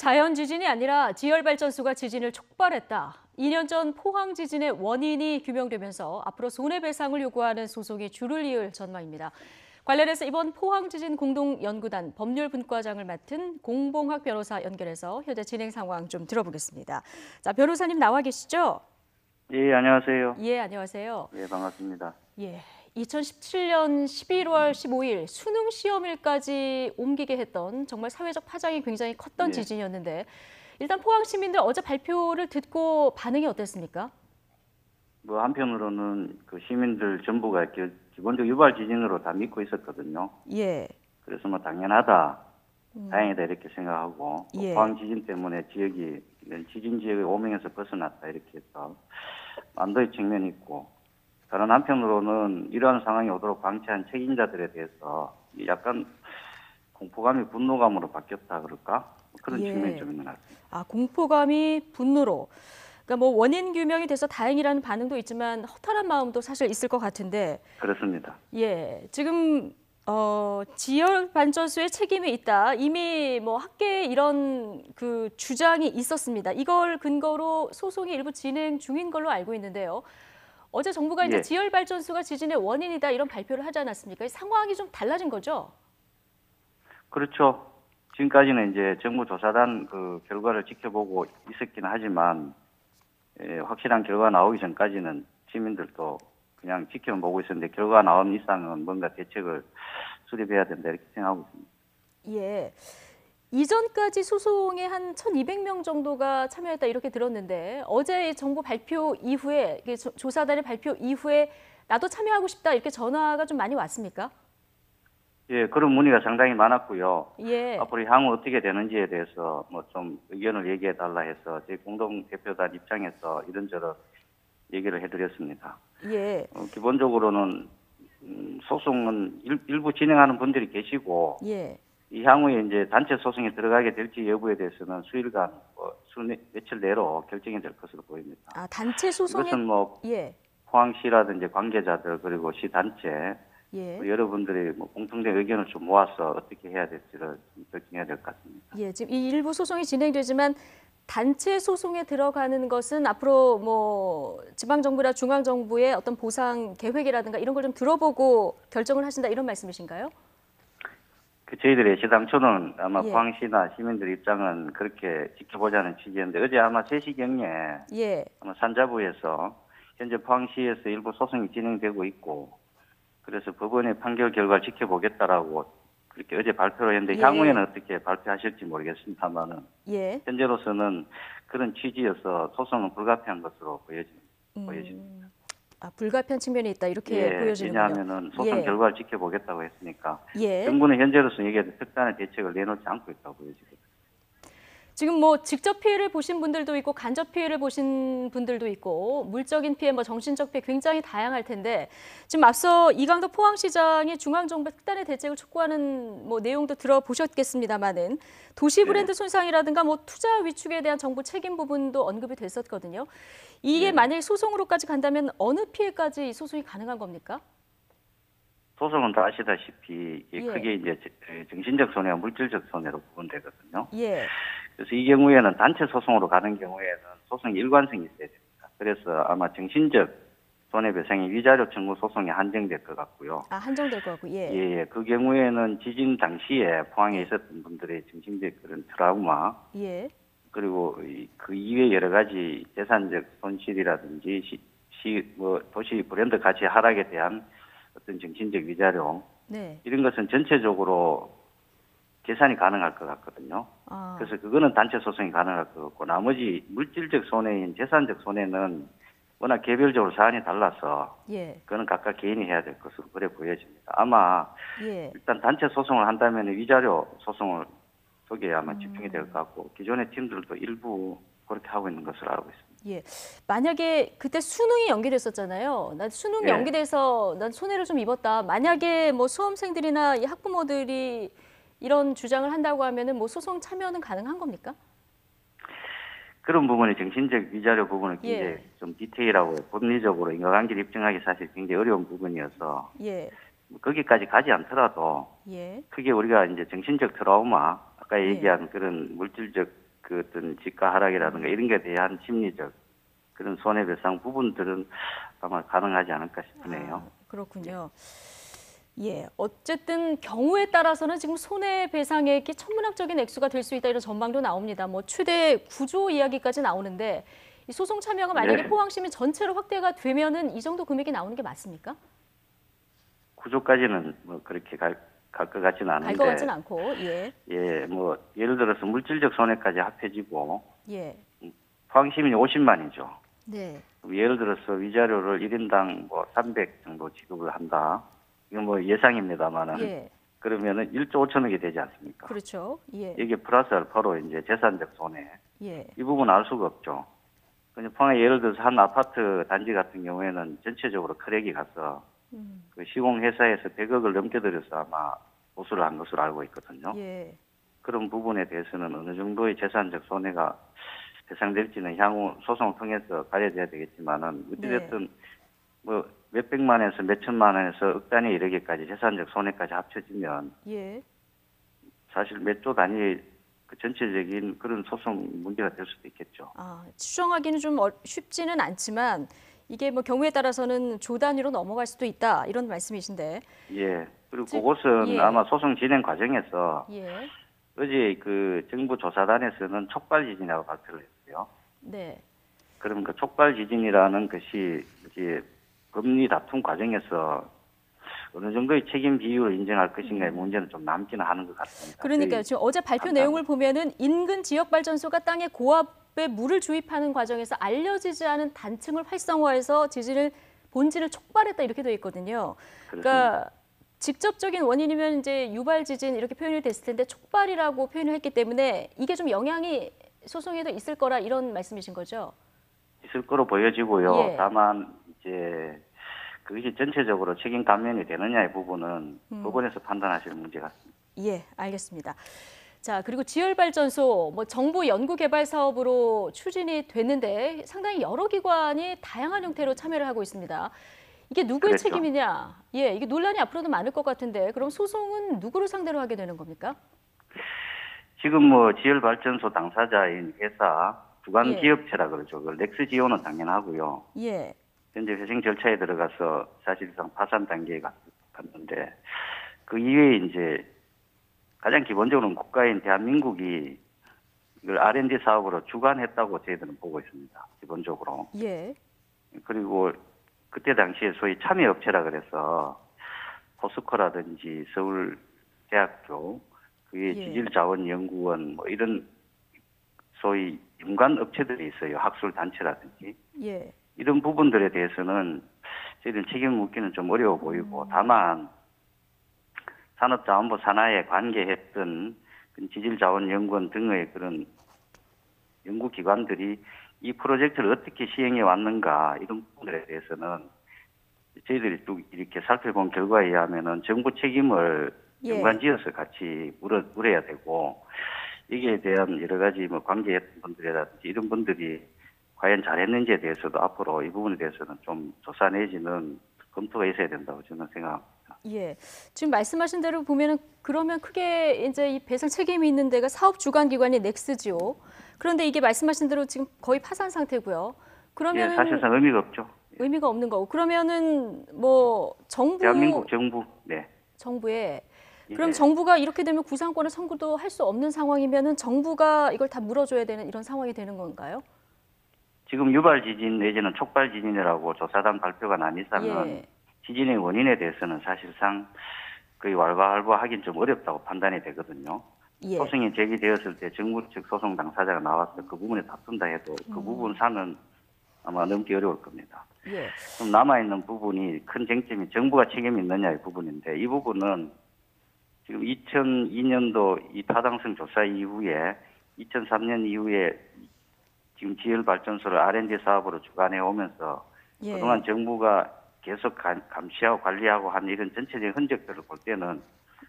자연 지진이 아니라 지열발전소가 지진을 촉발했다. 2년 전 포항 지진의 원인이 규명되면서 앞으로 손해배상을 요구하는 소송이 줄을 이을 전망입니다. 관련해서 이번 포항 지진 공동연구단 법률분과장을 맡은 공봉학 변호사 연결해서 현재 진행 상황 좀 들어보겠습니다. 자, 변호사님 나와 계시죠? 예, 안녕하세요. 예, 안녕하세요. 예, 반갑습니다. 예, 2017년 11월 15일 수능 시험일까지 옮기게 했던 정말 사회적 파장이 굉장히 컸던 예. 지진이었는데 일단 포항 시민들 어제 발표를 듣고 반응이 어땠습니까? 뭐 한편으로는 그 시민들 전부가 기본적 유발 지진으로 다 믿고 있었거든요. 예. 그래서 뭐 당연하다, 다행이다 이렇게 생각하고 예. 포항 지진 때문에 지역이 지진 지역의 오명에서 벗어났다 이렇게 해서 안도의 측면이 있고, 다른 한편으로는 이러한 상황이 오도록 방치한 책임자들에 대해서 약간 공포감이 분노감으로 바뀌었다 그럴까? 그런 예. 측면이 좀 있는 것 같습니다. 아, 공포감이 분노로. 그러니까 뭐 원인 규명이 돼서 다행이라는 반응도 있지만 허탈한 마음도 사실 있을 것 같은데. 그렇습니다. 예. 지금 지열 발전소에 책임이 있다. 이미 뭐 학계에 이런 그 주장이 있었습니다. 이걸 근거로 소송이 일부 진행 중인 걸로 알고 있는데요. 어제 정부가 이제 예. 지열 발전소가 지진의 원인이다 이런 발표를 하지 않았습니까? 상황이 좀 달라진 거죠? 그렇죠. 지금까지는 이제 정부 조사단 그 결과를 지켜보고 있었긴 하지만, 확실한 결과가 나오기 전까지는 시민들도 그냥 지켜보고 있었는데, 결과가 나온 이상은 뭔가 대책을 수립해야 된다 이렇게 생각하고 있습니다. 예. 이전까지 소송에 한 1,200명 정도가 참여했다 이렇게 들었는데 어제 정부 발표 이후에 조사단의 발표 이후에 나도 참여하고 싶다 이렇게 전화가 좀 많이 왔습니까? 예, 그런 문의가 상당히 많았고요. 예. 앞으로 향후 어떻게 되는지에 대해서 뭐 좀 의견을 얘기해 달라 해서 제 공동 대표단 입장에서 이런저런 얘기를 해드렸습니다. 예. 기본적으로는 소송은 일부 진행하는 분들이 계시고, 예. 이 향후에 이제 단체 소송에 들어가게 될지 여부에 대해서는 수일간 며칠 내로 결정이 될 것으로 보입니다. 아, 단체 소송에 이것은 뭐 예. 포항시라든지 관계자들 그리고 시 단체 예. 여러분들이 뭐 공통된 의견을 좀 모아서 어떻게 해야 될지를 좀 결정해야 될 것 같습니다. 예, 지금 이 일부 소송이 진행되지만 단체 소송에 들어가는 것은 앞으로 뭐 지방 정부나 중앙 정부의 어떤 보상 계획이라든가 이런 걸 좀 들어보고 결정을 하신다 이런 말씀이신가요? 저희들의 시당초는 아마 예. 포항시나 시민들 입장은 그렇게 지켜보자는 취지였는데, 어제 아마 3시경에 예. 아마 산자부에서 현재 포항시에서 일부 소송이 진행되고 있고, 그래서 법원의 판결 결과를 지켜보겠다라고 그렇게 어제 발표를 했는데, 예. 향후에는 어떻게 발표하실지 모르겠습니다만은 예. 현재로서는 그런 취지여서 소송은 불가피한 것으로 보여집니다. 아, 불가피한 측면이 있다 이렇게 예, 보여지는군요. 왜냐하면은 소송 예. 결과를 지켜보겠다고 했으니까 예. 정부는 현재로서 이게 특단의 대책을 내놓지 않고 있다고 보여지거든요. 지금 뭐 직접 피해를 보신 분들도 있고 간접 피해를 보신 분들도 있고 물적인 피해, 뭐 정신적 피해 굉장히 다양할 텐데 지금 앞서 이강덕 포항시장이 중앙정부 특단의 대책을 촉구하는 뭐 내용도 들어보셨겠습니다만은 도시 브랜드 손상이라든가 뭐 투자 위축에 대한 정부 책임 부분도 언급이 됐었거든요. 이게 만약에 소송으로까지 간다면 어느 피해까지 소송이 가능한 겁니까? 소송은 다 아시다시피 예. 크게 이제 정신적 손해와 물질적 손해로 구분되거든요. 예. 그래서 이 경우에는 단체 소송으로 가는 경우에는 소송 일관성이 있어야 됩니다. 그래서 아마 정신적 손해배상이 위자료 청구 소송에 한정될 것 같고요. 아, 한정될 것 같고. 예. 예, 그 경우에는 지진 당시에 포항에 있었던 분들의 정신적 그런 트라우마, 예. 그리고 그 이외 여러 가지 재산적 손실이라든지 도시 브랜드 가치 하락에 대한 어떤 정신적 위자료, 네. 이런 것은 전체적으로 계산이 가능할 것 같거든요. 아. 그래서 그거는 단체 소송이 가능할 것 같고, 나머지 물질적 손해인 재산적 손해는 워낙 개별적으로 사안이 달라서 예. 그거는 각각 개인이 해야 될 것으로 그래 보여집니다. 아마 예. 일단 단체 소송을 한다면 위자료 소송을 속에 아마 집중이 될 것 같고, 기존의 팀들도 일부 그렇게 하고 있는 것으로 알고 있습니다. 예. 만약에 그때 수능이 연기됐었잖아요. 난 수능이 예. 연기돼서 난 손해를 좀 입었다. 만약에 뭐 수험생들이나 이 학부모들이 이런 주장을 한다고 하면은 뭐 소송 참여는 가능한 겁니까? 그런 부분이 정신적 위자료 부분은 예. 굉장히 좀 디테일하고 법리적으로 인과관계를 입증하기 사실 굉장히 어려운 부분이어서 예. 거기까지 가지 않더라도 예. 크게 우리가 이제 정신적 트라우마, 아까 예. 얘기한 그런 물질적 그 어떤 지가 하락이라든가 이런 것에 대한 심리적 그런 손해배상 부분들은 아마 가능하지 않을까 싶네요. 아, 그렇군요. 예, 어쨌든 경우에 따라서는 지금 손해배상액이 천문학적인 액수가 될 수 있다 이런 전망도 나옵니다. 뭐 최대 9조 이야기까지 나오는데 이 소송 참여가 만약에 네. 포항시민 전체로 확대가 되면은 이 정도 금액이 나오는 게 맞습니까? 구조까지는 뭐 그렇게 갈 것 같지는 갈 것 않은데, 같지는 않고, 예, 예, 뭐 예를 들어서 물질적 손해까지 합해지고 예, 포항 시민이 50만이죠. 네, 예를 들어서 위자료를 1인당 뭐 300 정도 지급을 한다. 이건 뭐 예상입니다만은 예, 그러면은 1조 5천억이 되지 않습니까? 그렇죠, 예, 이게 플러스 알파로 이제 재산적 손해. 예, 이 부분 알 수가 없죠. 그냥 포항에 예를 들어서 한 아파트 단지 같은 경우에는 전체적으로 크랙이 가서 그 시공회사에서 100억을 넘게 들여서 아마 보수를 한 것으로 알고 있거든요. 예, 그런 부분에 대해서는 어느 정도의 재산적 손해가 배상될지는 향후 소송을 통해서 가려져야 되겠지만은 어찌됐든 뭐 몇백만에서 몇천만 원에서 억 단위에 이르기까지 재산적 손해까지 합쳐지면 예, 사실 몇 조 단위의 그 전체적인 그런 소송 문제가 될 수도 있겠죠. 아, 추정하기는 좀 쉽지는 않지만 이게 뭐 경우에 따라서는 조 단위로 넘어갈 수도 있다 이런 말씀이신데, 예. 그리고 즉, 그것은 예, 아마 소송 진행 과정에서 예, 어제 그 정부 조사단에서는 촉발 지진이라고 발표를 했어요. 네, 그러면 그 촉발 지진이라는 것이 이제 법리 다툼 과정에서 어느 정도의 책임 비율을 인정할 것인가의 문제는 좀 남지는 하는 것 같습니다. 그러니까요. 지금 어제 발표 판단은. 내용을 보면은 인근 지역 발전소가 땅에 고압에 물을 주입하는 과정에서 알려지지 않은 단층을 활성화해서 본진을 촉발했다 이렇게 되어 있거든요. 그러니까 직접적인 원인이면 이제 유발 지진 이렇게 표현이 됐을 텐데 촉발이라고 표현을 했기 때문에 이게 좀 영향이 소송에도 있을 거라 이런 말씀이신 거죠? 있을 거로 보여지고요. 예. 다만 이제 그것이 전체적으로 책임 감면이 되느냐의 부분은 법원에서 판단하실 문제 같습니다. 예, 알겠습니다. 자, 그리고 지열발전소 뭐 정부 연구개발 사업으로 추진이 됐는데 상당히 여러 기관이 다양한 형태로 참여를 하고 있습니다. 이게 누구의 그랬죠. 책임이냐? 예, 이게 논란이 앞으로도 많을 것 같은데 그럼 소송은 누구를 상대로 하게 되는 겁니까? 지금 뭐 지열발전소 당사자인 회사 주관 예. 기업체라 그러죠. 그 넥스지오는 당연하고요. 예, 현재 회생 절차에 들어가서 사실상 파산 단계에 갔는데 그 이외에 이제 가장 기본적으로는 국가인 대한민국이 이걸 R&D 사업으로 주관했다고 저희들은 보고 있습니다. 기본적으로. 예, 그리고 그때 당시에 소위 참여업체라 그래서 포스코라든지 서울대학교, 그게 예. 지질자원연구원 뭐 이런 소위 연관 업체들이 있어요. 학술 단체라든지. 예, 이런 부분들에 대해서는 저희들은 책임을 묻기는 좀 어려워 보이고 다만 산업자원부 산하에 관계했던 지질자원연구원 등의 그런 연구기관들이 이 프로젝트를 어떻게 시행해 왔는가 이런 부분들에 대해서는 저희들이 쭉 이렇게 살펴본 결과에 의하면은 정부 책임을 예. 연관지어서 같이 물어야 되고 여기에 대한 여러 가지 뭐 관계했던 분들이라든지 이런 분들이 과연 잘했는지에 대해서도 앞으로 이 부분에 대해서는 좀 조사 내지는 검토가 있어야 된다고 저는 생각합니다. 예. 지금 말씀하신 대로 보면은 그러면 크게 이제 이 배상 책임이 있는 데가 사업 주관 기관이 넥스지오. 그런데 이게 말씀하신 대로 지금 거의 파산 상태고요. 그러면 예, 사실상 의미가 없죠. 의미가 없는 거고. 그러면은 뭐 대한민국 정부, 네. 정부에 그럼 예. 정부가 이렇게 되면 구상권을 청구도 할 수 없는 상황이면은 정부가 이걸 다 물어줘야 되는 이런 상황이 되는 건가요? 지금 유발 지진 내지는 촉발 지진이라고 조사단 발표가 난 이상은 예. 지진의 원인에 대해서는 사실상 거의 왈가왈부하긴 좀 어렵다고 판단이 되거든요. 예. 소송이 제기되었을 때 정부 측 소송 당사자가 나와서 그 부분에 다툰다 해도 그 부분 사는 아마 넘기 어려울 겁니다. 예. 그럼 남아있는 부분이 큰 쟁점이 정부가 책임이 있느냐의 부분인데 이 부분은 지금 2002년도 이 타당성 조사 이후에 2003년 이후에 지금 지열발전소를 R&D 사업으로 주관해 오면서 예. 그동안 정부가 계속 감시하고 관리하고 한 이런 전체적인 흔적들을 볼 때는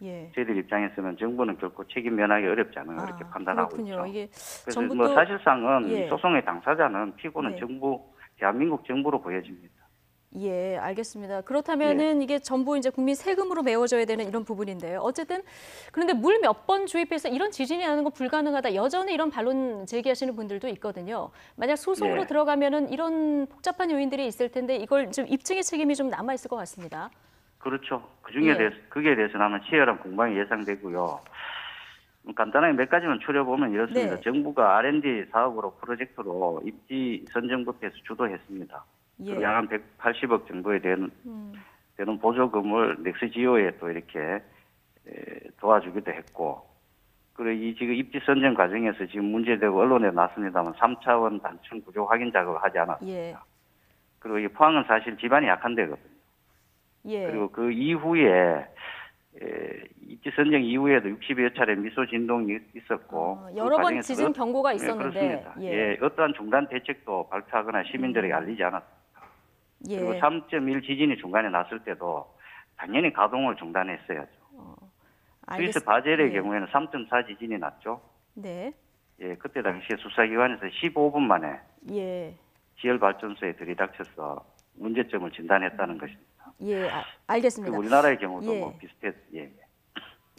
예. 저희들 입장에서는 정부는 결코 책임 면하기 어렵지 않은 걸 이렇게 판단하고 그렇군요. 있죠. 이게 그래서 정부 뭐 또 사실상은 예. 이 소송의 당사자는 피고는 네. 정부, 대한민국 정부로 보여집니다. 예, 알겠습니다. 그렇다면은 이게 전부 이제 국민 세금으로 메워져야 되는 이런 부분인데요. 어쨌든 그런데 물 몇 번 주입해서 이런 지진이 나는 거 불가능하다. 여전히 이런 반론 제기하시는 분들도 있거든요. 만약 소송으로 예. 들어가면은 이런 복잡한 요인들이 있을 텐데 이걸 좀 입증의 책임이 좀 남아 있을 것 같습니다. 그렇죠. 그중에 예. 대해서 거기에 대해서는 아마 치열한 공방이 예상되고요. 간단하게 몇 가지만 추려보면 이렇습니다. 네. 정부가 R&D 사업으로 프로젝트로 입지 선정법에서 주도했습니다. 예. 그리고 약 한 180억 정도에 되는 보조금을 넥스지오에 또 이렇게 도와주기도 했고, 그리고 이 지금 입지 선정 과정에서 지금 문제되고 언론에 났습니다만 3차원 단층 구조 확인 작업을 하지 않았습니다. 예. 그리고 이 포항은 사실 지반이 약한 데거든요. 예. 그리고 그 이후에 입지 선정 이후에도 60여 차례 미소 진동이 있었고 그 여러 번 과정에서 지진 경고가 있었는데 그렇습니다. 예, 어떠한 중단 대책도 발표하거나 시민들에게 알리지 않았습니다. 예. 그리고 3.1 지진이 중간에 났을 때도 당연히 가동을 중단했어야죠. 스위스 바젤의 예. 경우에는 3.4 지진이 났죠. 네. 예, 그때 당시에 수사기관에서 15분 만에 예. 지열발전소에 들이닥쳐서 문제점을 진단했다는 것입니다. 예, 알겠습니다. 그리고 우리나라의 경우도 예. 뭐 비슷했. 예.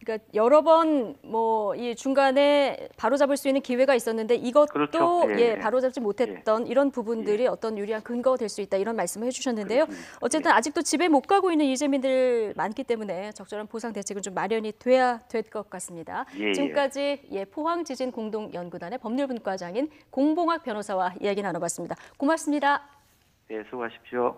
그러니까 여러 번 뭐 이 중간에 바로잡을 수 있는 기회가 있었는데 이것도 그렇죠. 예, 예, 예. 바로잡지 못했던 이런 부분들이 어떤 유리한 근거가 될 수 있다 이런 말씀을 해주셨는데요. 그렇습니다. 어쨌든 아직도 집에 못 가고 있는 이재민들 많기 때문에 적절한 보상 대책은 좀 마련이 돼야 될 것 같습니다. 예, 예. 지금까지 포항 지진 공동연구단의 법률분과장인 공봉학 변호사와 이야기 나눠봤습니다. 고맙습니다. 네, 수고하십시오.